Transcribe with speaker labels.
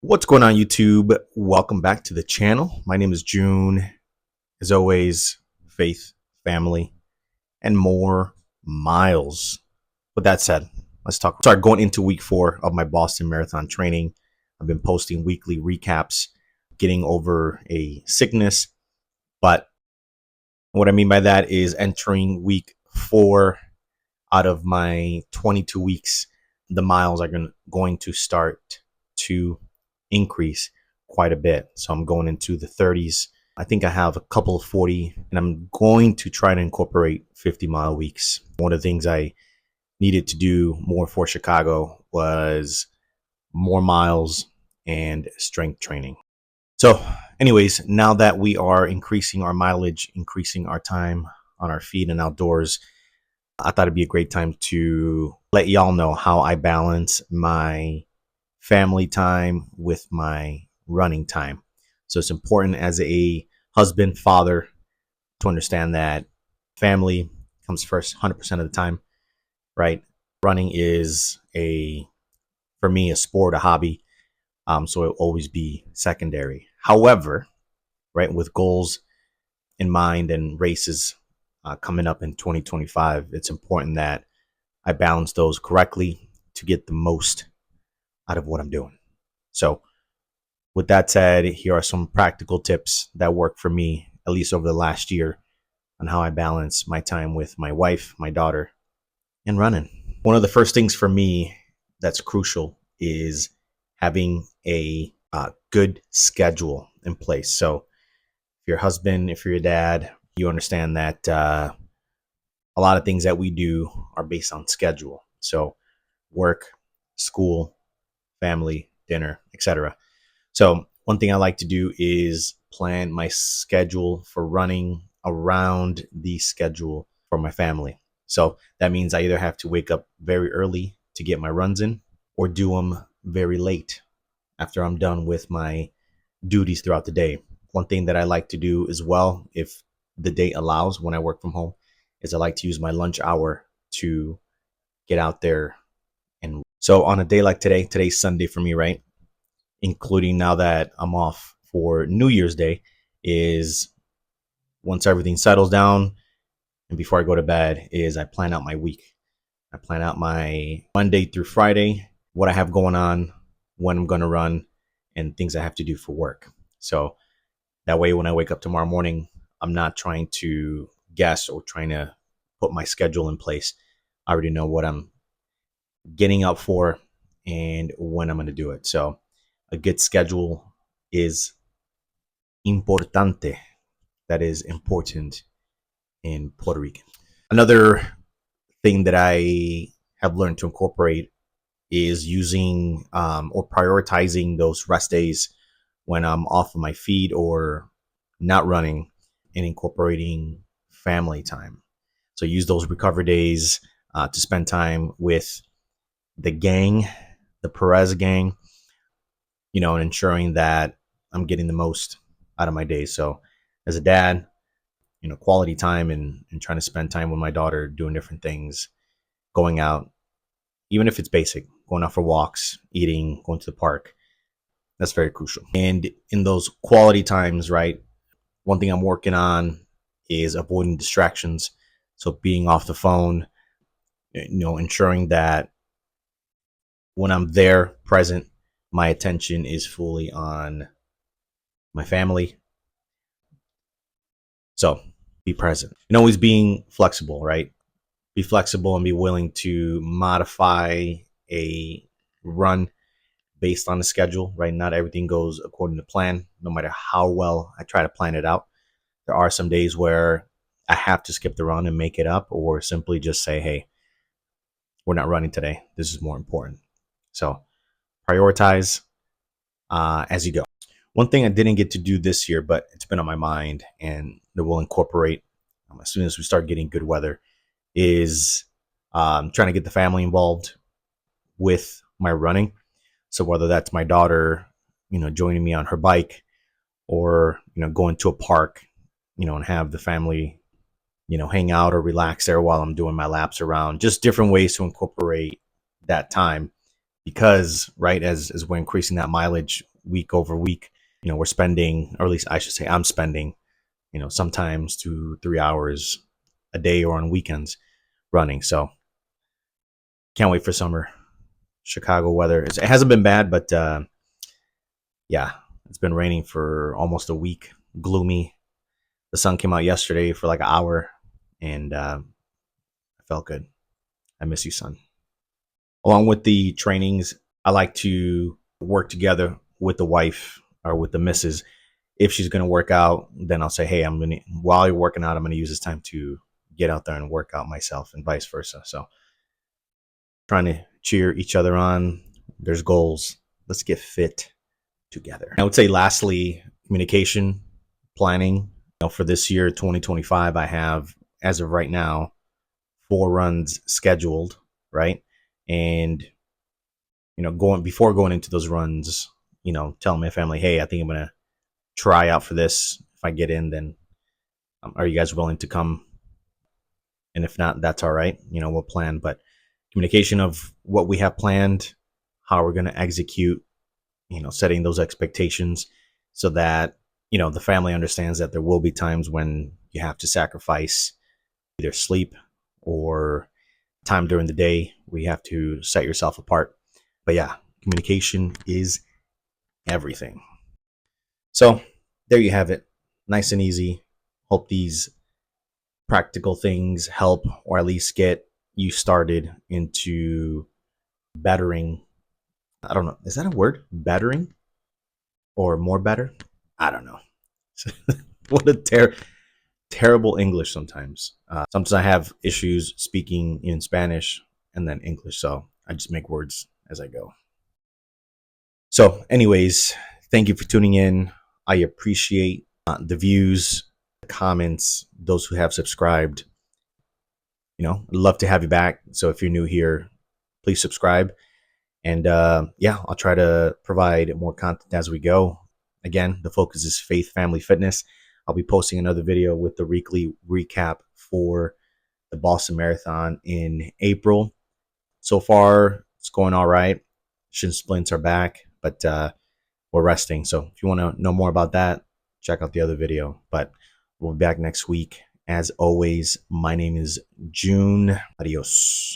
Speaker 1: What's going on, YouTube? Welcome back to the channel. My name is June. As always, faith, family, and more miles. With that said, let's start going into week 4 of my Boston Marathon training. I've been posting weekly recaps, getting over a sickness. But what I mean by that is entering week 4 out of my 22 weeks, the miles are going to start to increase quite a bit. So I'm going into the 30s. I think I have a couple of 40, and I'm going to try to incorporate 50-mile weeks. One of the things I needed to do more for Chicago was more miles and strength training. So anyways, now that we are increasing our mileage, increasing our time on our feet and outdoors, I thought it'd be a great time to let y'all know how I balance my family time with my running time. So it's important as a husband, father, to understand that family comes first 100% of the time, right? Running is for me, a sport, a hobby. So it'll always be secondary. However, right, with goals in mind and races coming up in 2025, it's important that I balance those correctly to get the most out of what I'm doing. So with that said, here are some practical tips that work for me, at least over the last year, on how I balance my time with my wife, my daughter, and running. One of the first things for me that's crucial is having a good schedule in place. So if you're a husband, if you're a dad, you understand that a lot of things that we do are based on schedule. So work, school, family, dinner, etc. So one thing I like to do is plan my schedule for running around the schedule for my family. So that means I either have to wake up very early to get my runs in or do them very late after I'm done with my duties throughout the day. One thing that I like to do as well, if the day allows when I work from home, is I like to use my lunch hour to get out there. And so on a day like today, today's Sunday for me, right? Including now that I'm off for New Year's Day, is once everything settles down and before I go to bed, is I plan out my week. I plan out my Monday through Friday, what I have going on, when I'm going to run, and things I have to do for work. So that way, when I wake up tomorrow morning, I'm not trying to guess or trying to put my schedule in place. I already know what I'm getting up for and when I'm going to do it. So a good schedule is importante. That is important in Puerto Rican. Another thing that I have learned to incorporate is using or prioritizing those rest days when I'm off of my feet or not running, and incorporating family time. So use those recovery days to spend time with the gang, the Perez gang, and ensuring that I'm getting the most out of my day. So as a dad, quality time and trying to spend time with my daughter, doing different things, going out, even if it's basic, going out for walks, eating, going to the park. That's very crucial. And in those quality times, right, one thing I'm working on is avoiding distractions. So being off the phone, ensuring that when I'm there present, my attention is fully on my family. So be present and always being flexible, right? Be flexible and be willing to modify a run based on the schedule, right? Not everything goes according to plan, no matter how well I try to plan it out. There are some days where I have to skip the run and make it up, or simply just say, hey, we're not running today. This is more important. So prioritize as you go. One thing I didn't get to do this year, but it's been on my mind and that we'll incorporate as soon as we start getting good weather, is trying to get the family involved with my running. So whether that's my daughter, joining me on her bike, or, going to a park, and have the family, hang out or relax there while I'm doing my laps around, just different ways to incorporate that time. Because, right, as we're increasing that mileage, week over week. We're spending, or at least I should say I'm spending, sometimes 2-3 hours a day or on weekends running. So can't wait for summer. Chicago weather. It hasn't been bad, but yeah, it's been raining for almost a week. Gloomy. The sun came out yesterday for like an hour, and I felt good. I miss you, son. Along with the trainings, I like to work together with the wife or with the missus. If she's going to work out, then I'll say, hey, while you're working out, I'm going to use this time to get out there and work out myself, and vice versa. So trying to cheer each other on. There's goals. Let's get fit together. I would say lastly, communication, planning. For this year, 2025, I have, as of right now, 4 runs scheduled, right? And before going into those runs, telling my family, hey, I think I'm gonna try out for this. If I get in, then are you guys willing to come? And if not, that's all right. We'll plan. But communication of what we have planned, how we're gonna execute, setting those expectations so that the family understands that there will be times when you have to sacrifice either sleep or time during the day where you have to set yourself apart. But yeah, communication is everything. So there you have it. Nice and easy. Hope these practical things help, or at least get you started into bettering. I don't know. Is that a word? Bettering or more better? I don't know. What a terrible English sometimes. Sometimes I have issues speaking in Spanish and then English, so I just make words as I go. So anyways, thank you for tuning in. I appreciate the views, the comments, those who have subscribed. I'd love to have you back. So if you're new here, please subscribe. And yeah, I'll try to provide more content as we go. Again, the focus is faith, family, fitness. I'll be posting another video with the weekly recap for the Boston Marathon in April. So far, it's going all right. Shin splints are back, but we're resting. So if you want to know more about that, check out the other video. But we'll be back next week. As always, my name is June. Adios.